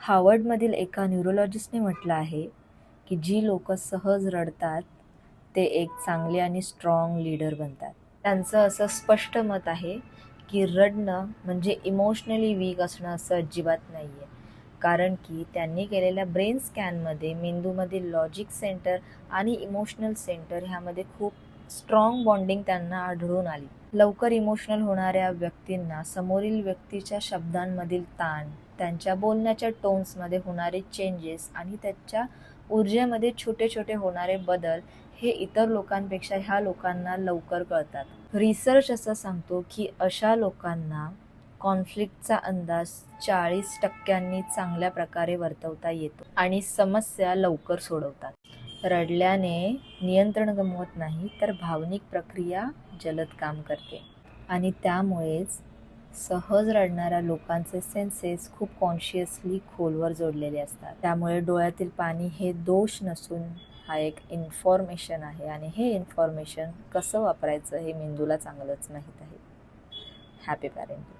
हार्वर्डमधील एका न्यूरोलॉजिस्टने म्हटलं आहे की जी लोक सहज रडतात ते एक चांगले आणि स्ट्रॉंग लीडर बनतात. त्यांचं असं स्पष्ट मत आहे की रडणं म्हणजे इमोशनली वीक असणं असं अजिबात नाही आहे. कारण की त्यांनी केलेल्या ब्रेन स्कॅनमध्ये मेंदूमधील लॉजिक सेंटर आणि इमोशनल सेंटर ह्यामध्ये खूप स्ट्रॉंग बॉन्डिंग त्यांना आढळून आली. लवकर इमोशनल होणाऱ्या व्यक्तींना समोरील व्यक्तीच्या शब्दांमधील ताण, त्यांच्या बोलण्याच्या टोन्समध्ये होणारे चेंजेस आणि त्याच्या ऊर्जेमध्ये छोटे छोटे होणारे बदल हे इतर लोकांपेक्षा ह्या लोकांना लवकर कळतात. रिसर्च असं सांगतो की अशा लोकांना कॉन्फ्लिक्टचा अंदाज 40% चांगल्या प्रकारे वर्तवता येतो आणि समस्या लवकर सोडवतात. रडल्याने नियंत्रण गमावत नाही तर भावनिक प्रक्रिया जलद काम करते आणि त्यामुळेच सहज रडणाऱ्या लोकांचे सेन्सेस खूप कॉन्शियसली खोलवर जोडलेले असतात. त्यामुळे डोळ्यातील पाणी हे दोष नसून हा एक इन्फॉर्मेशन आहे आणि हे इन्फॉर्मेशन कसं वापरायचं हे मेंदूला चांगलंच माहीत आहे. Happy parenting.